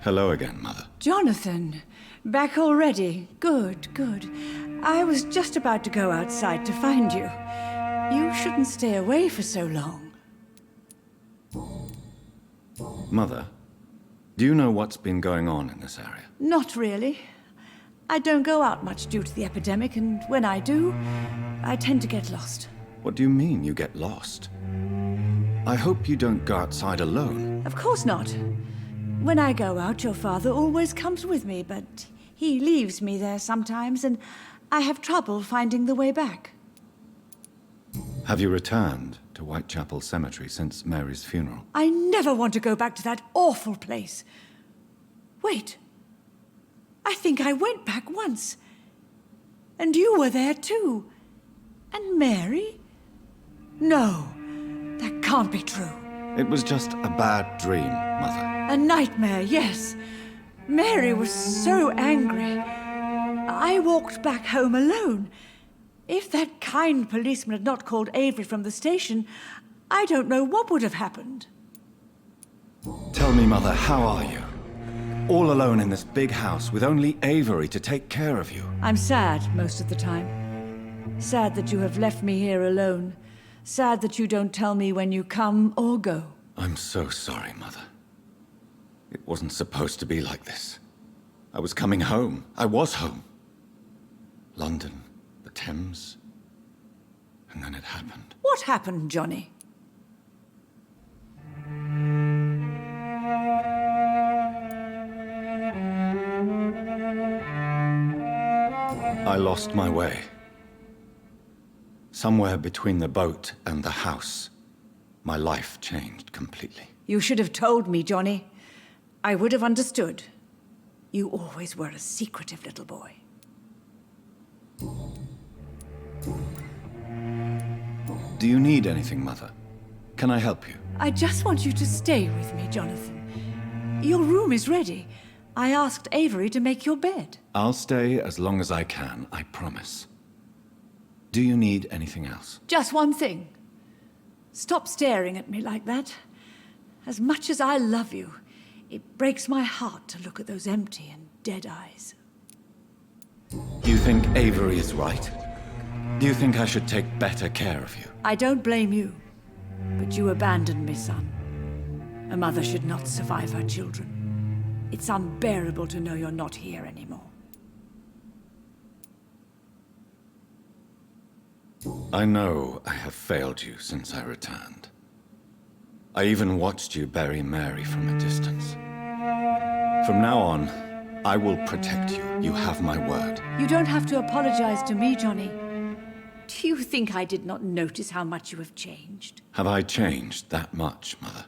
Hello again, Mother. Jonathan, back already. Good, good. I was just about to go outside to find you. You shouldn't stay away for so long. Mother, do you know what's been going on in this area? Not really. I don't go out much due to the epidemic, and when I do, I tend to get lost. What do you mean you get lost? I hope you don't go outside alone. Of course not. When I go out, your father always comes with me, but he leaves me there sometimes, and I have trouble finding the way back. Have you returned to Whitechapel Cemetery since Mary's funeral? I never want to go back to that awful place. Wait. I think I went back once. And you were there too. And Mary? No, that can't be true. It was just a bad dream, Mother. A nightmare, yes. Mary was so angry. I walked back home alone. If that kind policeman had not called Avery from the station, I don't know what would have happened. Tell me, Mother, how are you? All alone in this big house with only Avery to take care of you. I'm sad most of the time. Sad that you have left me here alone. Sad that you don't tell me when you come or go. I'm so sorry, Mother. It wasn't supposed to be like this. I was coming home. I was home. London, the Thames, and then it happened. What happened, Johnny? I lost my way. Somewhere between the boat and the house, my life changed completely. You should have told me, Johnny. I would have understood. You always were a secretive little boy. Do you need anything, Mother? Can I help you? I just want you to stay with me, Jonathan. Your room is ready. I asked Avery to make your bed. I'll stay as long as I can, I promise. Do you need anything else? Just one thing. Stop staring at me like that. As much as I love you, it breaks my heart to look at those empty and dead eyes. Do you think Avery is right? Do you think I should take better care of you? I don't blame you, but you abandoned me, son. A mother should not survive her children. It's unbearable to know you're not here anymore. I know I have failed you since I returned. I even watched you bury Mary from a distance. From now on, I will protect you. You have my word. You don't have to apologize to me, Johnny. Do you think I did not notice how much you have changed? Have I changed that much, Mother?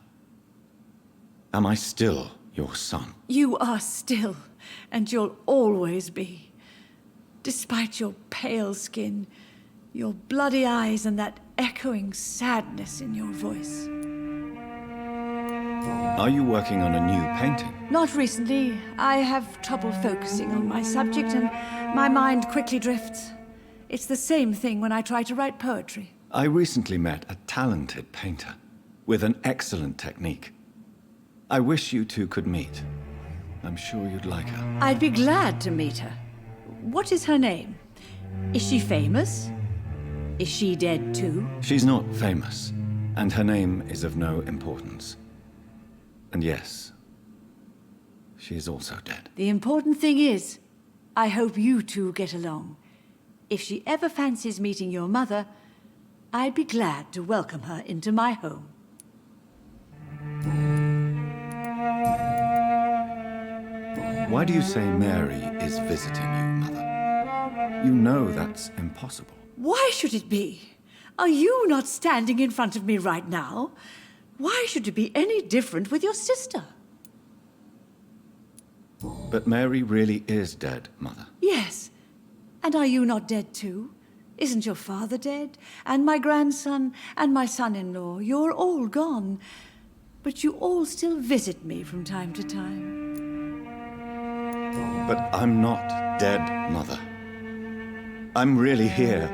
Am I still your son? You are still, and you'll always be. Despite your pale skin, your bloody eyes, and that echoing sadness in your voice. Are you working on a new painting? Not recently. I have trouble focusing on my subject, and my mind quickly drifts. It's the same thing when I try to write poetry. I recently met a talented painter with an excellent technique. I wish you two could meet. I'm sure you'd like her. I'd be glad to meet her. What is her name? Is she famous? Is she dead too? She's not famous, and her name is of no importance. And yes, she is also dead. The important thing is, I hope you two get along. If she ever fancies meeting your mother, I'd be glad to welcome her into my home. Why do you say Mary is visiting you, Mother? You know that's impossible. Why should it be? Are you not standing in front of me right now? Why should it be any different with your sister? But Mary really is dead, Mother. Yes. And are you not dead too? Isn't your father dead? And my grandson, and my son-in-law, you're all gone. But you all still visit me from time to time. But I'm not dead, Mother. I'm really here,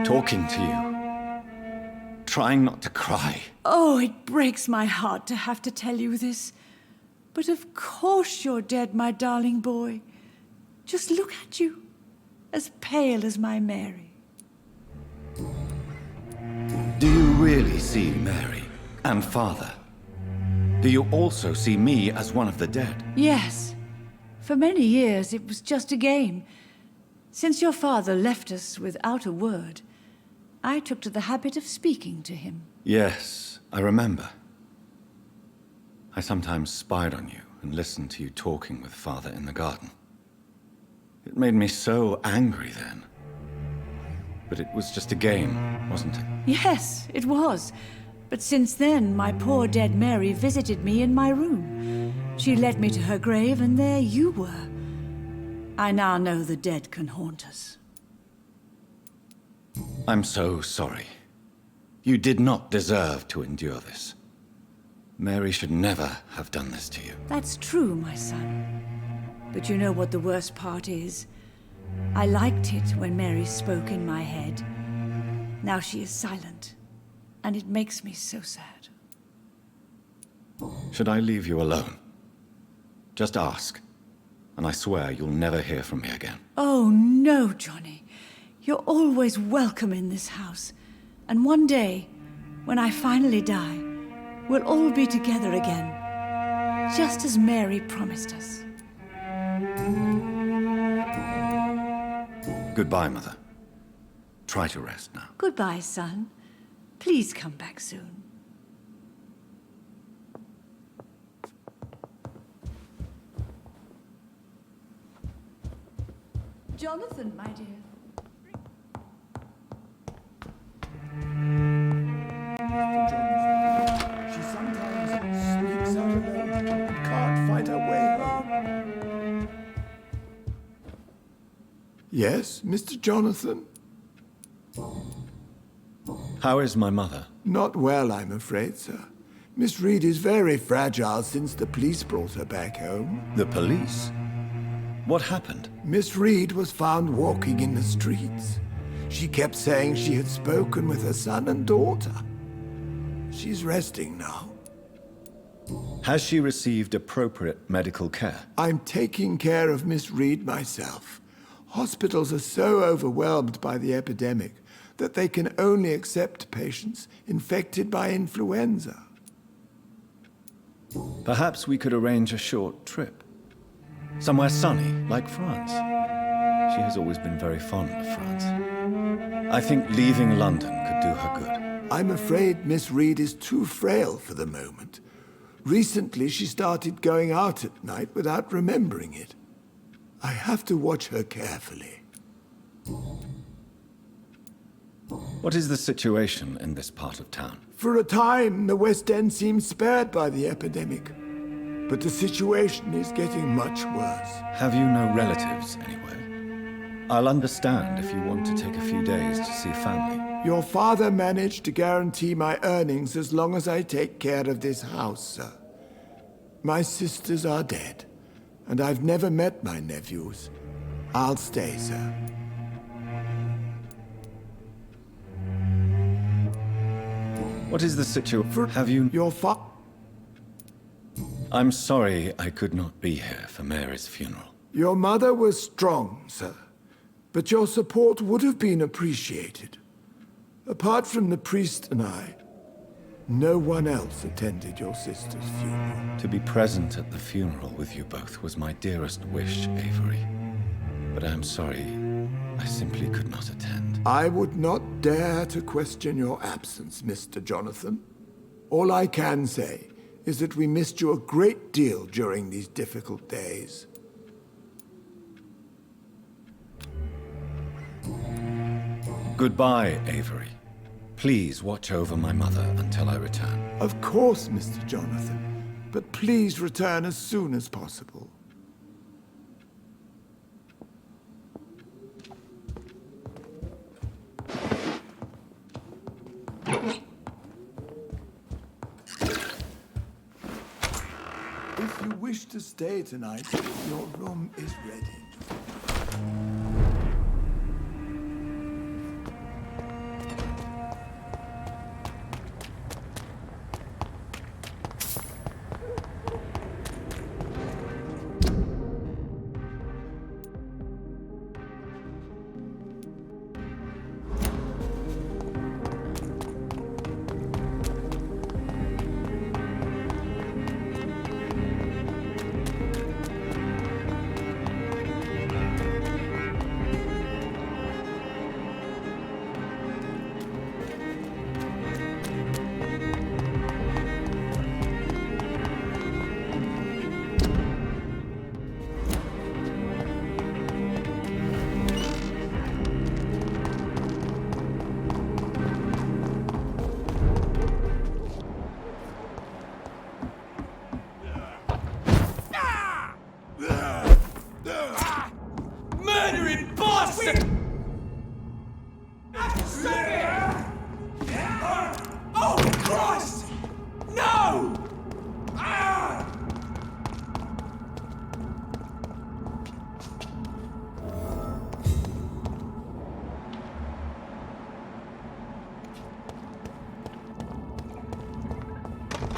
talking to you, trying not to cry. Oh, it breaks my heart to have to tell you this. But of course you're dead, my darling boy. Just look at you, as pale as my Mary. Do you really see Mary and Father? Do you also see me as one of the dead? Yes. For many years it was just a game. Since your father left us without a word, I took to the habit of speaking to him. Yes, I remember. I sometimes spied on you and listened to you talking with Father in the garden. It made me so angry then. But it was just a game, wasn't it? Yes, it was. But since then, my poor dead Mary visited me in my room. She led me to her grave, and there you were. I now know the dead can haunt us. I'm so sorry. You did not deserve to endure this. Mary should never have done this to you. That's true, my son. But you know what the worst part is? I liked it when Mary spoke in my head. Now she is silent, and it makes me so sad. Should I leave you alone? Just ask, and I swear you'll never hear from me again. Oh, no, Johnny. You're always welcome in this house. And one day, when I finally die, we'll all be together again, just as Mary promised us. Goodbye, Mother. Try to rest now. Goodbye, son. Please come back soon. Jonathan, my dear. She sometimes sneaks out alone and can't find her way home. Yes, Mr. Jonathan? How is my mother? Not well, I'm afraid, sir. Miss Reed is very fragile since the police brought her back home. The police? What happened? Miss Reed was found walking in the streets. She kept saying she had spoken with her son and daughter. She's resting now. Has she received appropriate medical care? I'm taking care of Miss Reed myself. Hospitals are so overwhelmed by the epidemic that they can only accept patients infected by influenza. Perhaps we could arrange a short trip. Somewhere sunny, like France. She has always been very fond of France. I think leaving London could do her good. I'm afraid Miss Reed is too frail for the moment. Recently, she started going out at night without remembering it. I have to watch her carefully. What is the situation in this part of town? For a time, the West End seemed spared by the epidemic. But the situation is getting much worse. Have you no relatives anywhere? I'll understand if you want to take a few days to see family. Your father managed to guarantee my earnings as long as I take care of this house, sir. My sisters are dead, and I've never met my nephews. I'll stay, sir. What is the situation? Have you... Your I'm sorry I could not be here for Mary's funeral. Your mother was strong, sir. But your support would have been appreciated. Apart from the priest and I, no one else attended your sister's funeral. To be present at the funeral with you both was my dearest wish, Avery. But I'm sorry, I simply could not attend. I would not dare to question your absence, Mr. Jonathan. All I can say is that we missed you a great deal during these difficult days. Goodbye, Avery. Please watch over my mother until I return. Of course, Mr. Jonathan. But please return as soon as possible. If you wish to stay tonight, your room is ready.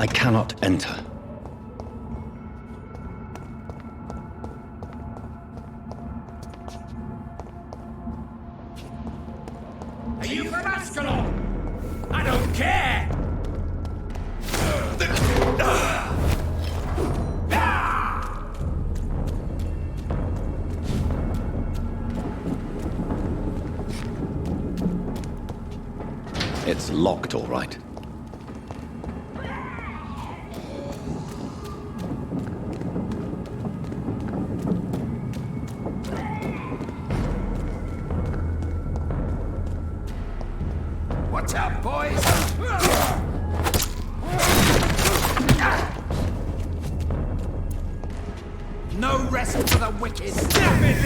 I cannot enter. Are you from Ascalon? I don't care! It's locked, all right. Watch out, boys! No rest for the wicked! Snap it,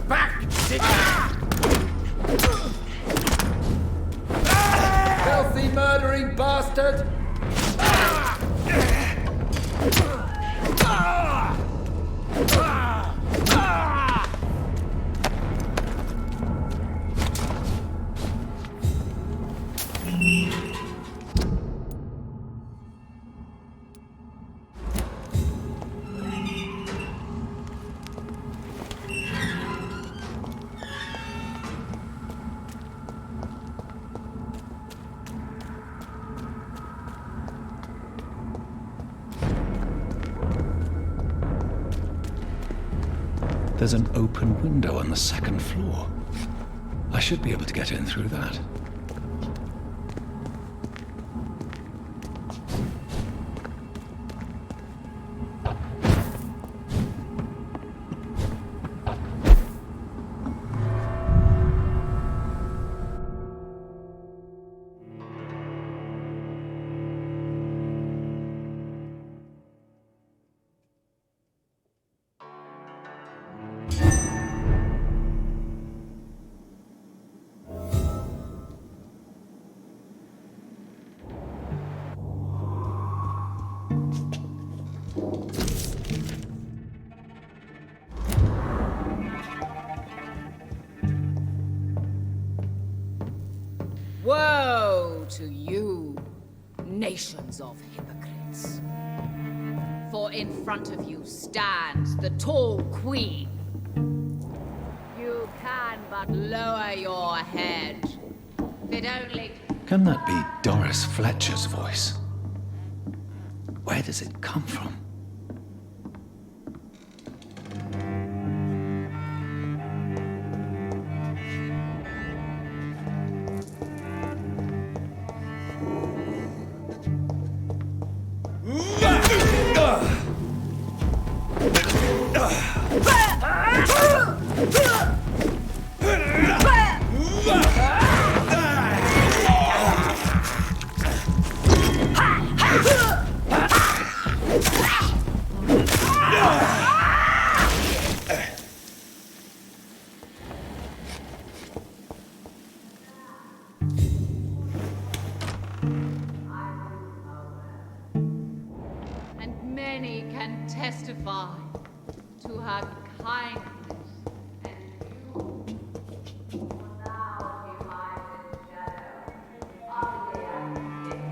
back, digger! Filthy murdering bastard! There's an open window on the second floor. I should be able to get in through that. Woe to you, nations of hypocrites. For in front of you stands the tall queen. You can but lower your head. Fit only... Can that be Doris Fletcher's voice? Where does it come from? And many can testify to her kindness. And you will now occupy the shadow of the empty.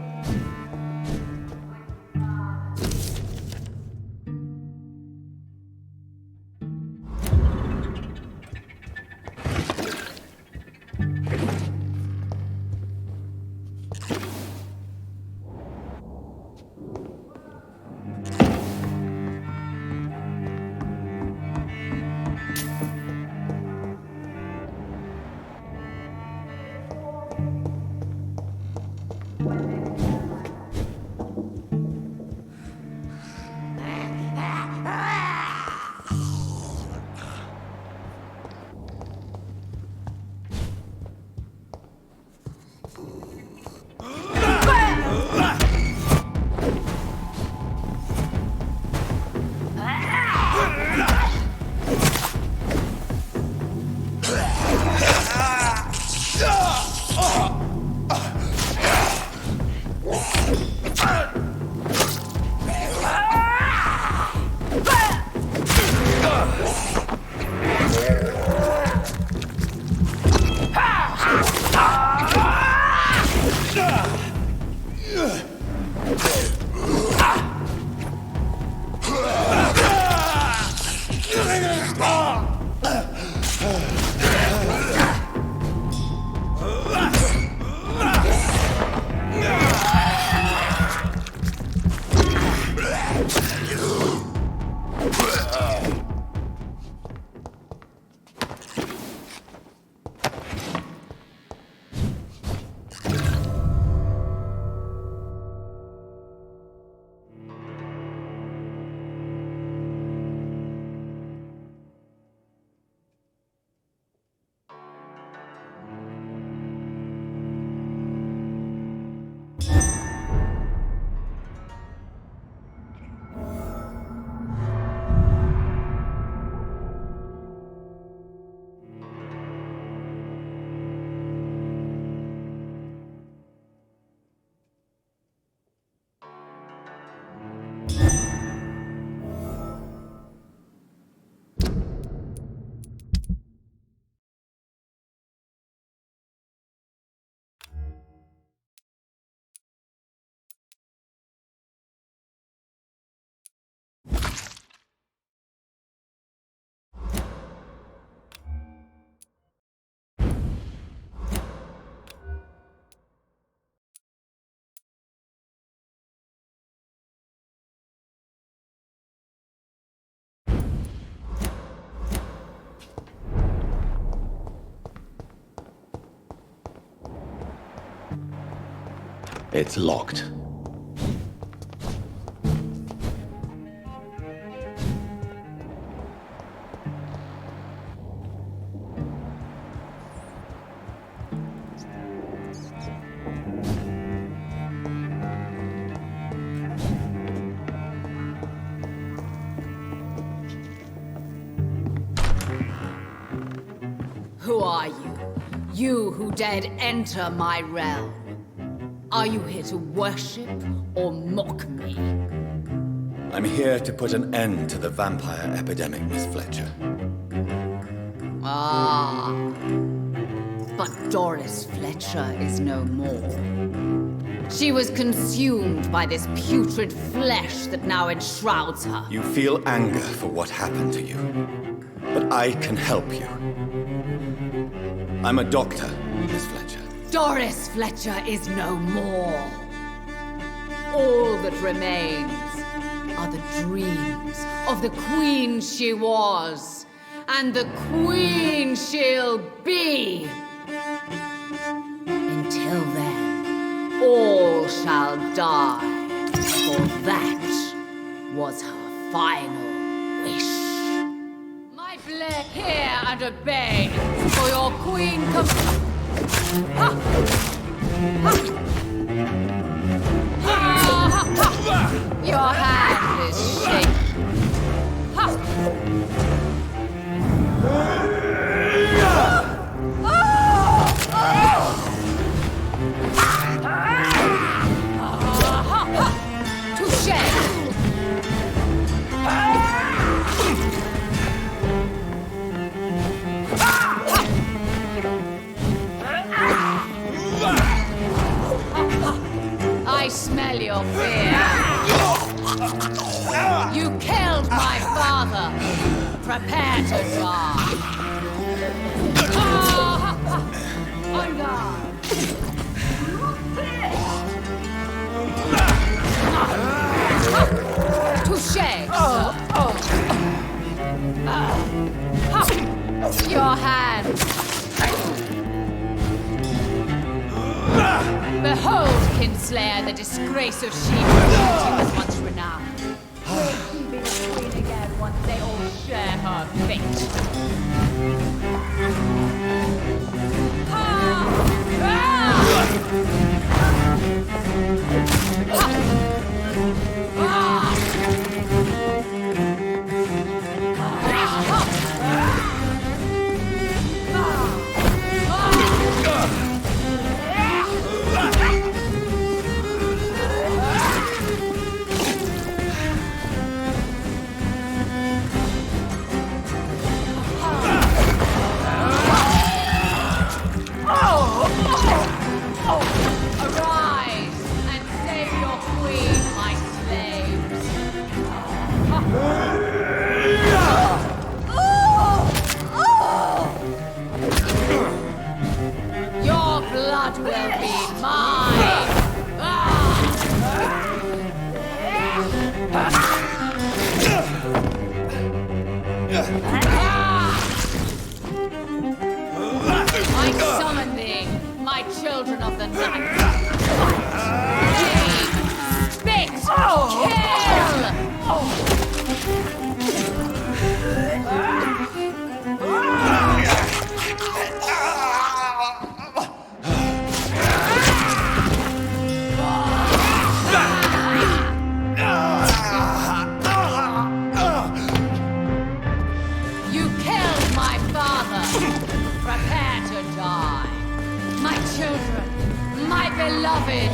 It's locked. Who are you? You who dared enter my realm. Are you here to worship or mock me? I'm here to put an end to the vampire epidemic, Miss Fletcher. Ah. But Doris Fletcher is no more. She was consumed by this putrid flesh that now enshrouds her. You feel anger for what happened to you, but I can help you. I'm a doctor, Miss Fletcher. Doris Fletcher is no more. All that remains are the dreams of the queen she was, and the queen she'll be. Until then, all shall die, for that was her final wish. My blade, hear and obey, for your queen comes. Ha! Ha! Ha! Ha! Your hand is shaking. Ha! Touché! I smell your fear. You killed my father. Prepare to die. On guard. Touché, sir. Your hand. Behold, Kinslayer, the disgrace of she whose beauty was once renowned. Will she be the queen again once they all share her fate? Arise and save your queen, my slaves. Your blood will be mine. I summon thee, my children of the night. Spit! You killed my father. Prepare to die. My children, my beloved.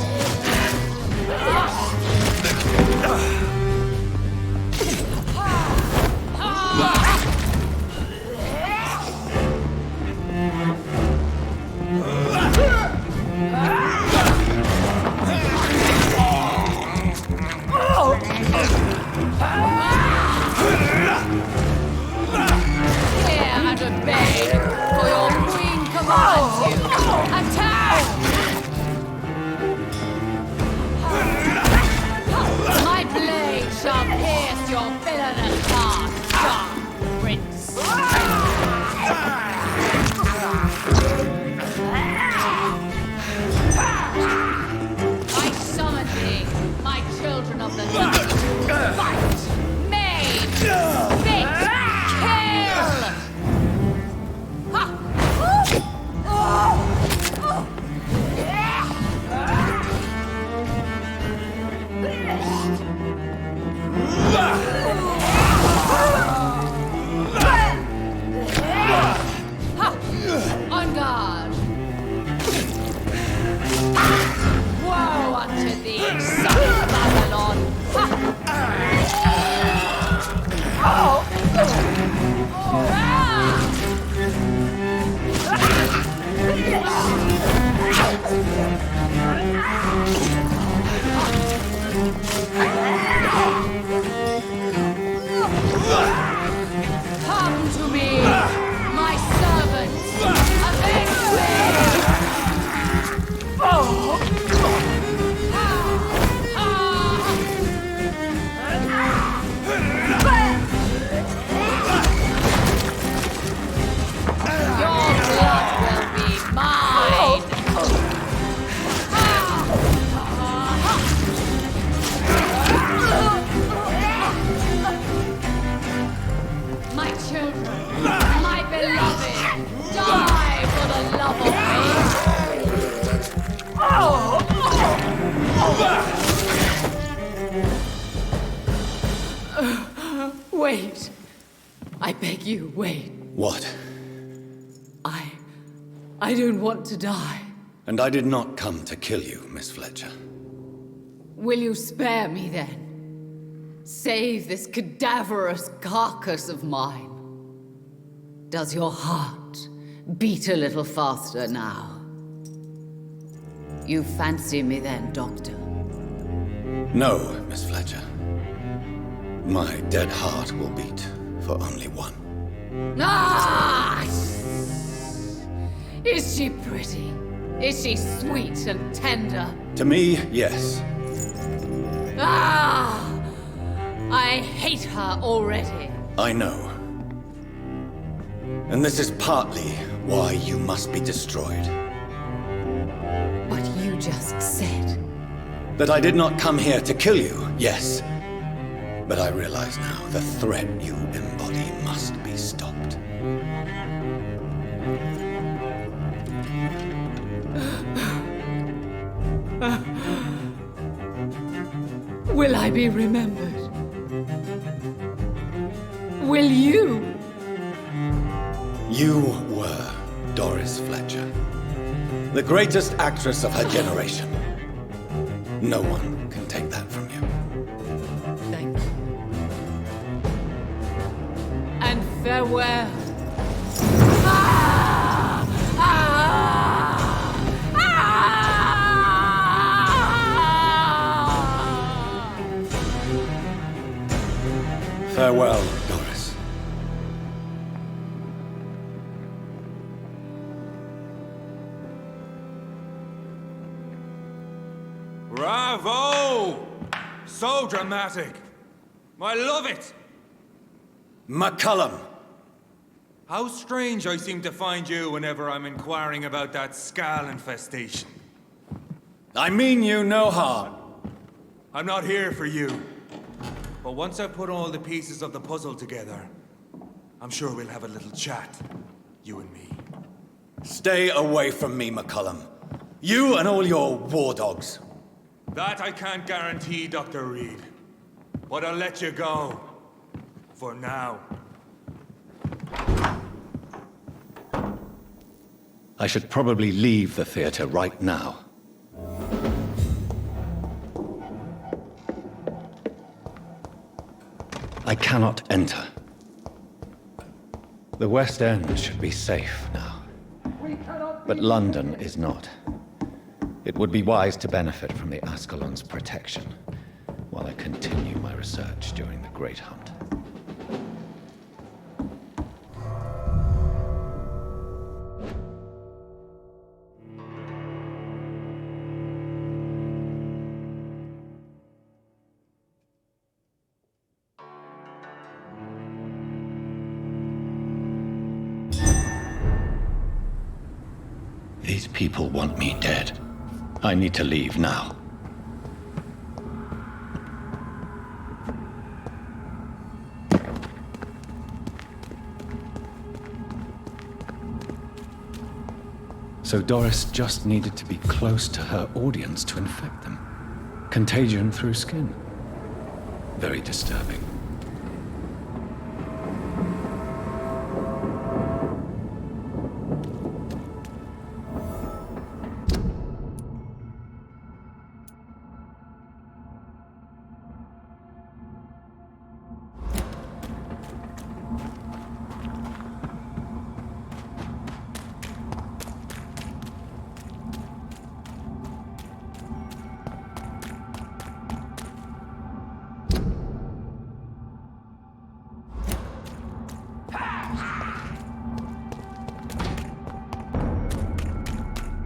Hear and obey, for your queen commands you. Attack! My blade shall pierce your villainous heart, dark prince. I Wait. I beg you, wait. What? I don't want to die. And I did not come to kill you, Miss Fletcher. Will you spare me then? Save this cadaverous carcass of mine. Does your heart beat a little faster now? You fancy me then, Doctor? No, Miss Fletcher. My dead heart will beat for only one. Ah! Is she pretty? Is she sweet and tender? To me, yes. Ah! I hate her already. I know. And this is partly why you must be destroyed. What you just said. That I did not come here to kill you, yes. But I realize now the threat you embody must be stopped. Will I be remembered? Will you? You were Doris Fletcher, the greatest actress of her generation. No one can take that from you. Thank you. And farewell. Ah! Ah! Ah! Farewell, Doris. Bravo! So dramatic. I love it. McCullum! How strange I seem to find you whenever I'm inquiring about that Skal infestation. I mean you no harm. I'm not here for you. But once I've put all the pieces of the puzzle together, I'm sure we'll have a little chat, you and me. Stay away from me, McCullum. You and all your war dogs. That I can't guarantee, Dr. Reed. But I'll let you go. For now. I should probably leave the theater right now. I cannot enter. The West End should be safe now. But London is not. It would be wise to benefit from the Ascalon's protection while I continue my research during the Great Hunt. These people want me dead. I need to leave now. So Doris just needed to be close to her audience to infect them. Contagion through skin. Very disturbing.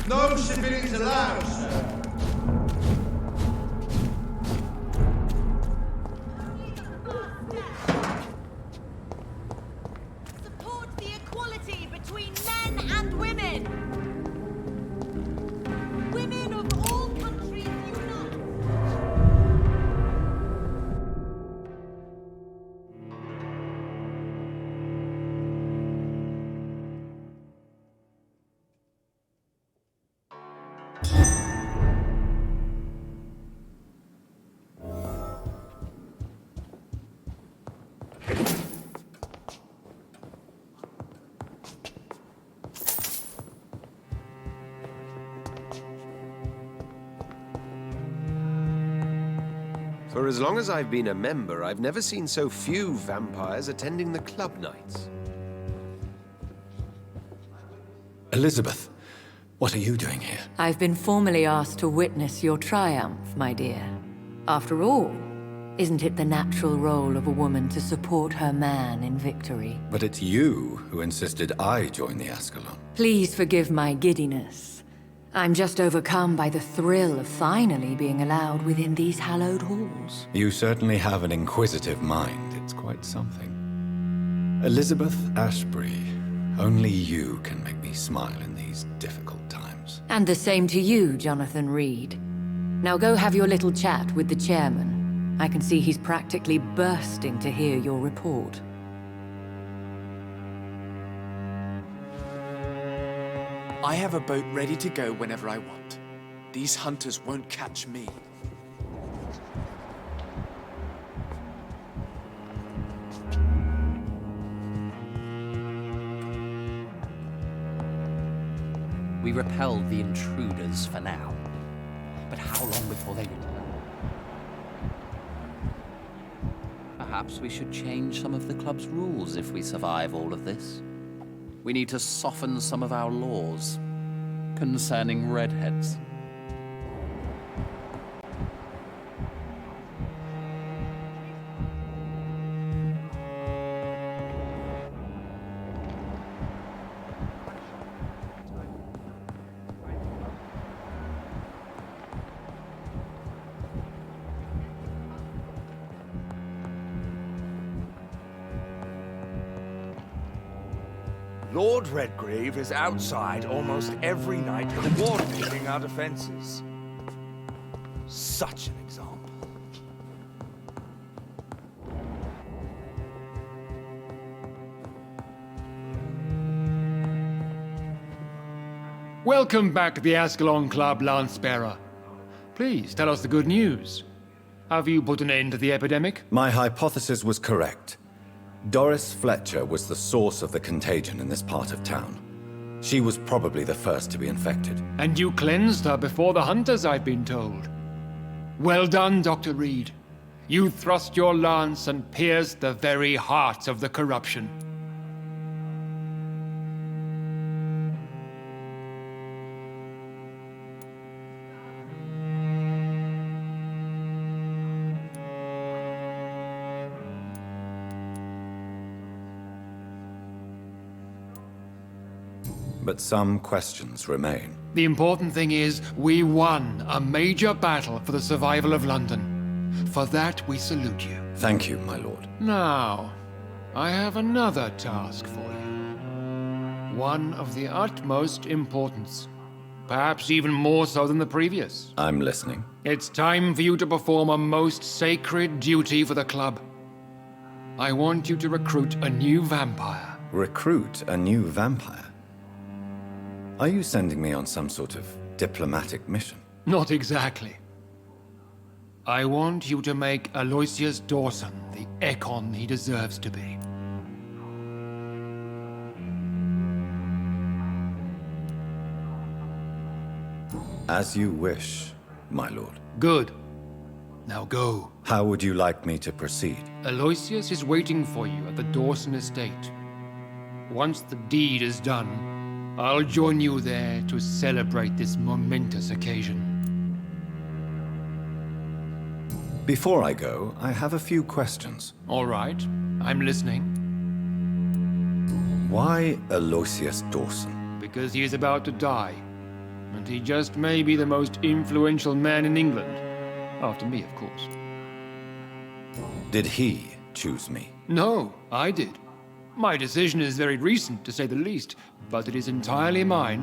No civilians allowed, sir. Support the equality between men and women. Women of all countries unite. For as long as I've been a member, I've never seen so few vampires attending the club nights. Elizabeth, what are you doing here? I've been formally asked to witness your triumph, my dear. After all, isn't it the natural role of a woman to support her man in victory? But it's you who insisted I join the Ascalon. Please forgive my giddiness. I'm just overcome by the thrill of finally being allowed within these hallowed halls. You certainly have an inquisitive mind. It's quite something. Elizabeth Ashbury, only you can make me smile in these difficult times. And the same to you, Jonathan Reed. Now go have your little chat with the chairman. I can see he's practically bursting to hear your report. I have a boat ready to go whenever I want. These hunters won't catch me. We repelled the intruders for now. But how long before they return? Perhaps we should change some of the club's rules if we survive all of this. We need to soften some of our laws concerning redheads. Lord Redgrave is outside almost every night coordinating our defenses. Such an example. Welcome back to the Ascalon Club, Lance-Bearer. Please, tell us the good news. Have you put an end to the epidemic? My hypothesis was correct. Doris Fletcher was the source of the contagion in this part of town. She was probably the first to be infected. And you cleansed her before the hunters, I've been told. Well done, Dr. Reed. You thrust your lance and pierced the very heart of the corruption. But some questions remain. The important thing is, we won a major battle for the survival of London. For that, we salute you. Thank you, my lord. Now, I have another task for you. One of the utmost importance. Perhaps even more so than the previous. I'm listening. It's time for you to perform a most sacred duty for the club. I want you to recruit a new vampire. Recruit a new vampire? Are you sending me on some sort of diplomatic mission? Not exactly. I want you to make Aloysius Dawson the Ekon he deserves to be. As you wish, my lord. Good. Now go. How would you like me to proceed? Aloysius is waiting for you at the Dawson estate. Once the deed is done, I'll join you there to celebrate this momentous occasion. Before I go, I have a few questions. All right, I'm listening. Why Aloysius Dawson? Because he is about to die, and he just may be the most influential man in England. After me, of course. Did he choose me? No, I did. My decision is very recent, to say the least, but it is entirely mine.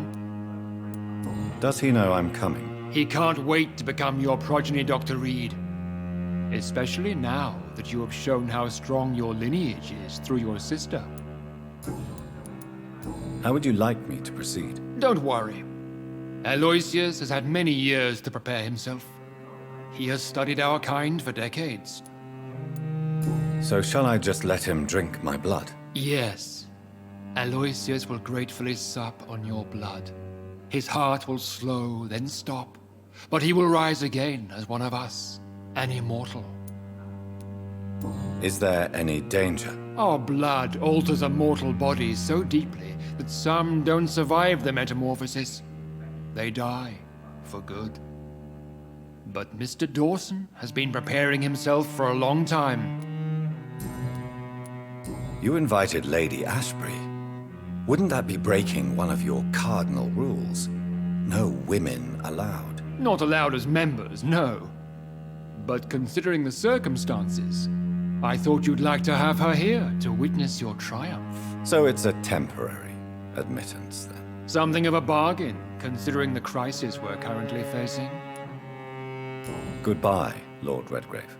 Does he know I'm coming? He can't wait to become your progeny, Dr. Reed. Especially now that you have shown how strong your lineage is through your sister. How would you like me to proceed? Don't worry. Aloysius has had many years to prepare himself. He has studied our kind for decades. So shall I just let him drink my blood? Yes. Aloysius will gratefully sup on your blood. His heart will slow, then stop. But he will rise again as one of us, an immortal. Is there any danger? Our blood alters a mortal body so deeply that some don't survive the metamorphosis. They die for good. But Mr. Dawson has been preparing himself for a long time. You invited Lady Ashbury. Wouldn't that be breaking one of your cardinal rules? No women allowed. Not allowed as members, no. But considering the circumstances, I thought you'd like to have her here to witness your triumph. So it's a temporary admittance, then? Something of a bargain, considering the crisis we're currently facing. Goodbye, Lord Redgrave.